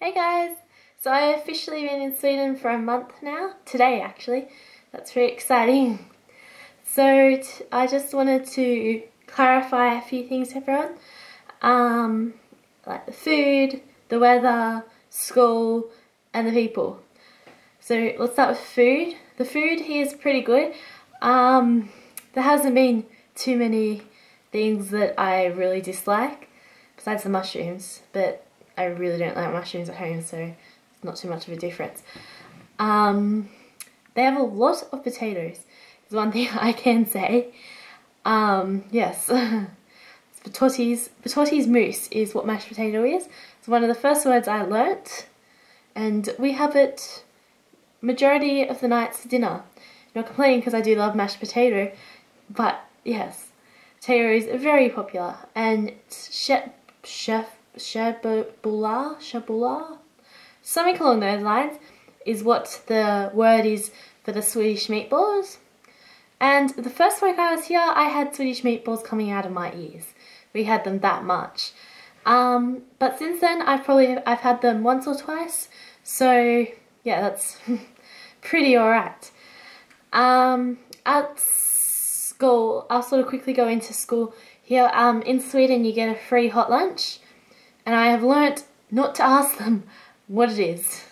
Hey guys! So I've officially been in Sweden for a month now, today actually. That's very exciting. So I just wanted to clarify a few things to everyone. Like the food, the weather, school and the people. So let's start with food. The food here is pretty good. There hasn't been too many things that I really dislike, besides the mushrooms, but I really don't like mushrooms at home, so it's not too much of a difference. They have a lot of potatoes, is one thing I can say. Yes, Potatis mousse is what mashed potato is. It's one of the first words I learnt, and we have it majority of the nights for dinner. Not complaining because I do love mashed potato, but yes, potato is very popular, and shabula, something along those lines is what the word is for the Swedish meatballs. And the first week I was here, I had Swedish meatballs coming out of my ears. We had them that much. But since then, I've had them once or twice. So yeah, that's pretty alright. At school, I'll sort of quickly go into school here. In Sweden, you get a free hot lunch. And I have learnt not to ask them what it is.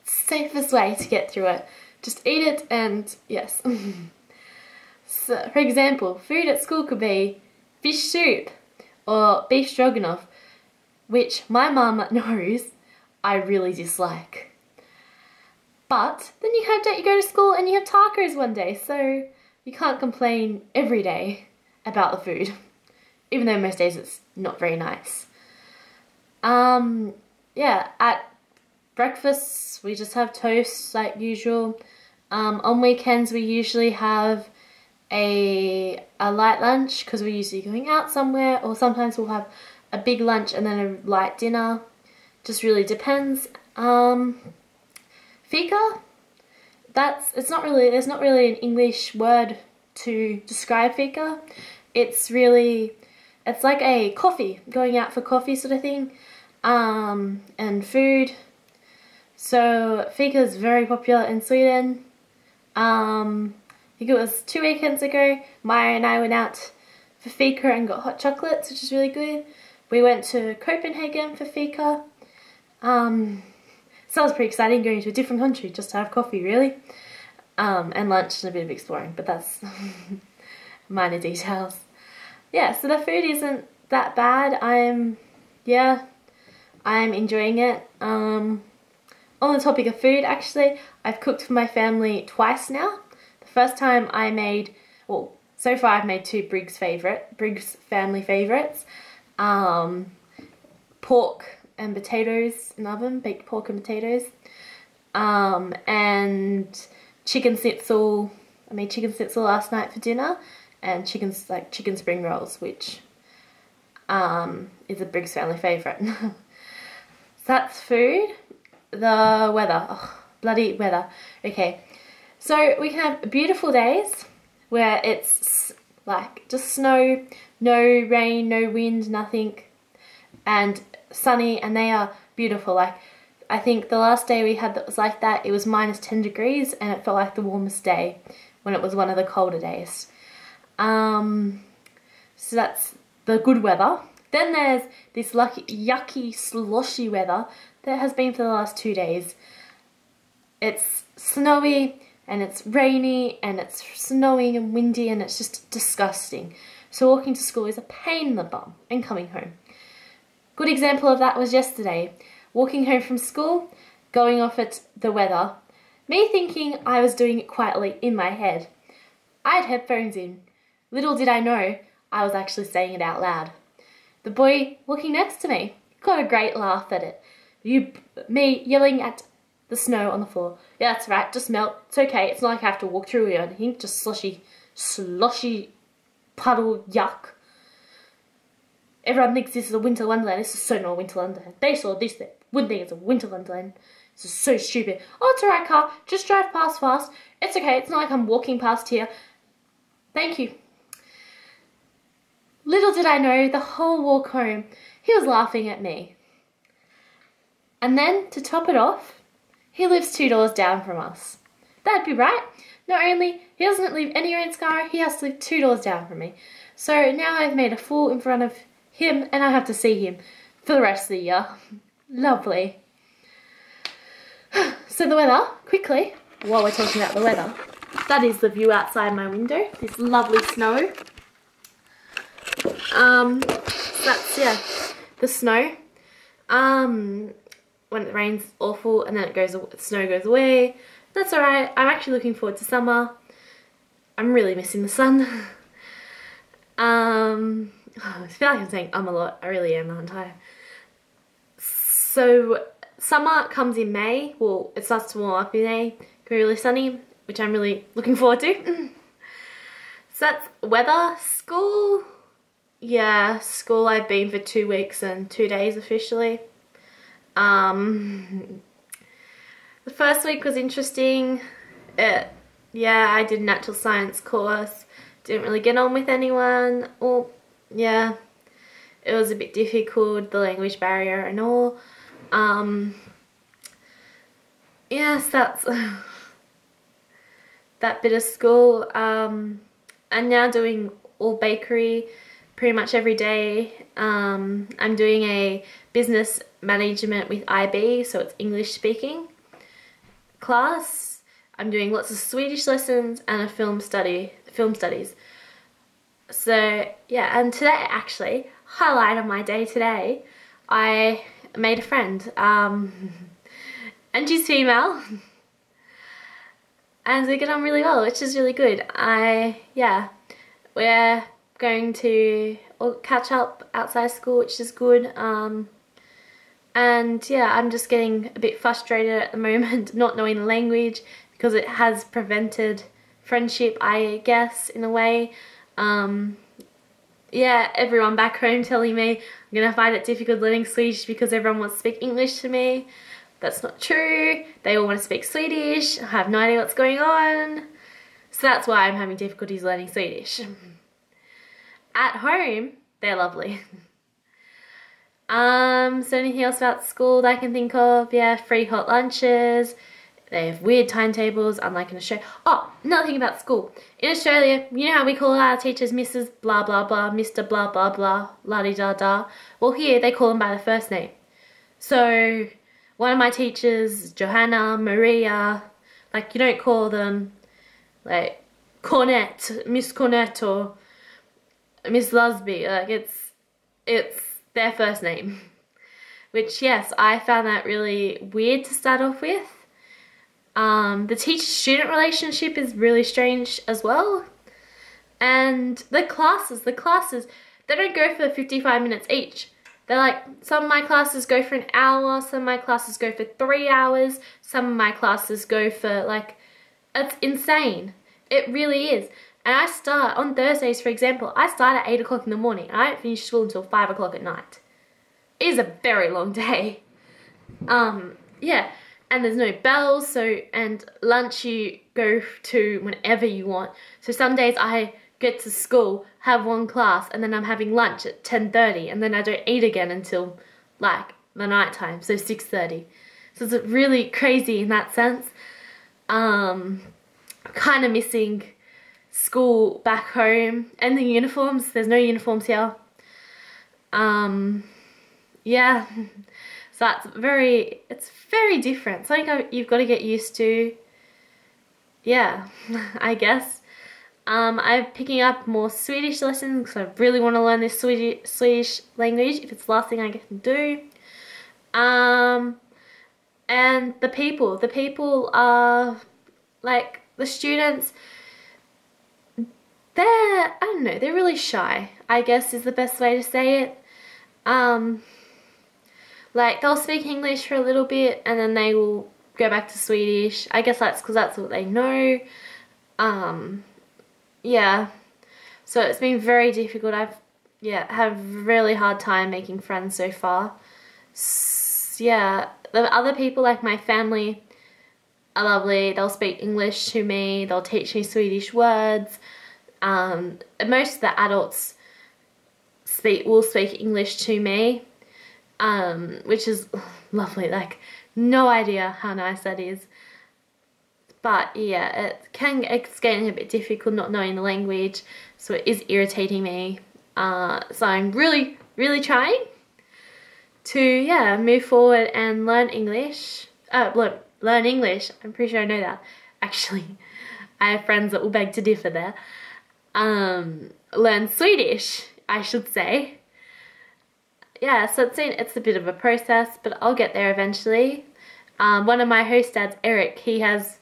It's the safest way to get through it. Just eat it and yes. So, for example, food at school could be fish soup or beef stroganoff, which my mum knows I really dislike. But then you go to school and you have tacos one day, so you can't complain every day about the food, even though most days it's not very nice. Yeah, at breakfast we just have toast like usual. On weekends we usually have a light lunch because we're usually going out somewhere, or sometimes we'll have a big lunch and then a light dinner. Just really depends. Fika, there's not really an English word to describe fika. It's like a coffee, going out for coffee sort of thing, and food. So fika is very popular in Sweden. I think it was 2 weekends ago, Maya and I went out for fika and got hot chocolates, which is really good. We went to Copenhagen for fika. So it was pretty exciting going to a different country just to have coffee, really. And lunch and a bit of exploring, but that's minor details. Yeah, so the food isn't that bad. I'm enjoying it. On the topic of food, actually, I've cooked for my family twice now. The first time I made, well, so far I've made 2 Briggs family favourites. Pork and potatoes in the oven, baked pork and potatoes. And chicken schnitzel. I made chicken schnitzel last night for dinner, and chicken spring rolls, which is a Briggs family favourite. So that's food. The weather. Oh, bloody weather. Okay, so we can have beautiful days where it's like just snow, no rain, no wind, nothing, and sunny, and they are beautiful. Like, I think the last day we had that was like that, it was -10 degrees and it felt like the warmest day when it was one of the colder days. So that's the good weather. Then there's this yucky, sloshy weather that has been for the last 2 days. It's snowy and it's rainy and it's snowing and windy and it's just disgusting. So walking to school is a pain in the bum, and coming home. Good example of that was yesterday. Walking home from school, going off at the weather, me thinking I was doing it quietly in my head. I had headphones in. Little did I know I was actually saying it out loud. The boy walking next to me got a great laugh at it. Me yelling at the snow on the floor. Yeah, that's right, just melt. It's okay, it's not like I have to walk through it or anything. Just sloshy puddle yuck. Everyone thinks this is a winter wonderland. This is so not a winter wonderland. They saw this, they wouldn't think it's a winter wonderland. This is so stupid. Oh, it's alright, car. Just drive past fast. It's okay, it's not like I'm walking past here. Thank you. Little did I know, the whole walk home, he was laughing at me. And then to top it off, he lives 2 doors down from us. That'd be right. Not only he doesn't live anywhere in Skara, he has to live 2 doors down from me. So now I've made a fool in front of him and I have to see him for the rest of the year. Lovely. So the weather, quickly, while we're talking about the weather, that is the view outside my window. This lovely snow. So that's, yeah, the snow. When it rains, awful, and then the snow goes away. That's alright. I'm actually looking forward to summer. I'm really missing the sun. I feel like I'm saying a lot. I really am, aren't I? So summer comes in May. Well, it starts to warm up in May. It can be really sunny, which I'm really looking forward to. So that's weather. School. Yeah, school I've been for 2 weeks and 2 days officially. The first week was interesting. Yeah, I did a natural science course. Didn't really get on with anyone. Well, yeah, it was a bit difficult, the language barrier and all. Yes, that's that bit of school. I'm now doing all bakery pretty much every day. I'm doing a business management with IB, so it's English speaking class. I'm doing lots of Swedish lessons and a film studies. So yeah, and today actually, highlight of my day today, I made a friend, and she's female, and we get on really well, which is really good. Yeah, we're going to catch up outside school, which is good. And yeah, I'm just getting a bit frustrated at the moment not knowing the language, because it has prevented friendship, I guess, in a way. Yeah, everyone back home telling me I'm gonna find it difficult learning Swedish because everyone wants to speak English to me. That's not true. They all want to speak Swedish. I have no idea what's going on. So that's why I'm having difficulties learning Swedish. At home, they're lovely. So anything else about school that I can think of? Yeah, free hot lunches. They have weird timetables, unlike in Australia. Oh, another thing about school. In Australia, you know how we call our teachers Mrs. blah blah blah, Mr. blah blah blah, la-di-da-da. Well, here they call them by their first name. So one of my teachers, Johanna, Maria, like you don't call them like Cornette, Miss Cornette or Miss Lusby. Like it's their first name. Which, yes, I found that really weird to start off with. The teacher-student relationship is really strange as well. And the classes, they don't go for 55 minutes each. They're like, some of my classes go for an hour, some of my classes go for 3 hours, some of my classes go for like, it's insane. It really is. And I start, on Thursdays for example, I start at 8 o'clock in the morning and I don't finish school until 5 o'clock at night. It is a very long day. Yeah, and there's no bells, so, and lunch you go to whenever you want. So some days I get to school, have one class, and then I'm having lunch at 10:30, and then I don't eat again until like the night time, so 6:30. So it's really crazy in that sense. Kind of missing school back home, and the uniforms. There's no uniforms here. Yeah, so it's very different. Something you've got to get used to. Yeah, I guess. I'm picking up more Swedish lessons because I really want to learn this Swedish language if it's the last thing I can do. And the people are like the students. I don't know, they're really shy, I guess is the best way to say it. Like they'll speak English for a little bit and then they will go back to Swedish. I guess that's because that's what they know. Yeah, so it's been very difficult. I've had a really hard time making friends so far. Yeah, the other people, like my family, are lovely. They'll speak English to me, they'll teach me Swedish words. Most of the adults will speak English to me. which is lovely. Like, no idea how nice that is. But yeah, it's getting a bit difficult not knowing the language, so it is irritating me. So I'm really, really trying to, yeah, move forward and learn English. Learn English. I'm pretty sure I know that. Actually, I have friends that will beg to differ there. Learn Swedish, I should say. Yeah, so it's a bit of a process, but I'll get there eventually. One of my host dads, Eric, he has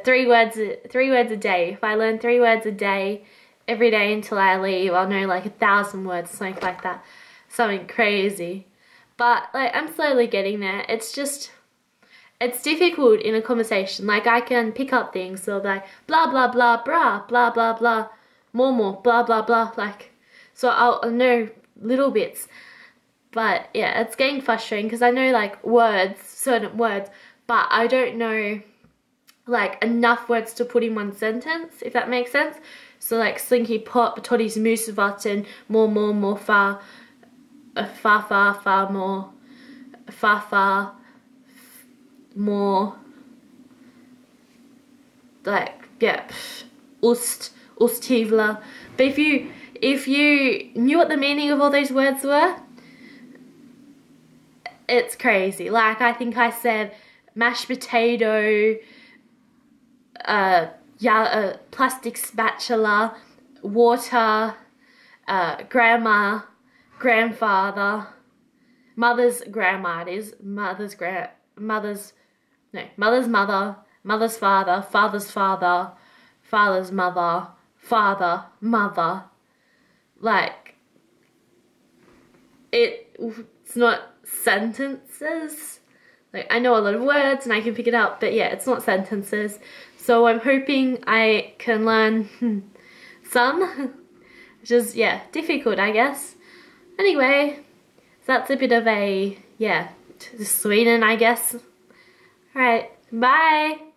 3 words a day. If I learn 3 words a day, every day until I leave, I'll know like 1,000 words, something like that. Something crazy. But like, I'm slowly getting there. It's difficult in a conversation. Like, I can pick up things, so like blah blah blah brah, blah blah blah, more blah blah blah, like, so I'll know little bits. But yeah, it's getting frustrating because I know like words, certain words, but I don't know like enough words to put in one sentence, if that makes sense. So like slinky pop, toddy's moosevatten, more far, far more, far more, like, yeah, ostivla. But if you knew what the meaning of all those words were, it's crazy. Like, I think I said mashed potato, plastic spatula, water, grandma, grandfather, mother's grandma, it is, mother's mother, mother's father, father's father, father's mother, father, mother. Like, it's not sentences. Like, I know a lot of words and I can pick it up, but yeah, it's not sentences. So I'm hoping I can learn some, which is, yeah, difficult, I guess. Anyway, so that's a bit of a, yeah, to Sweden, I guess. Alright, bye!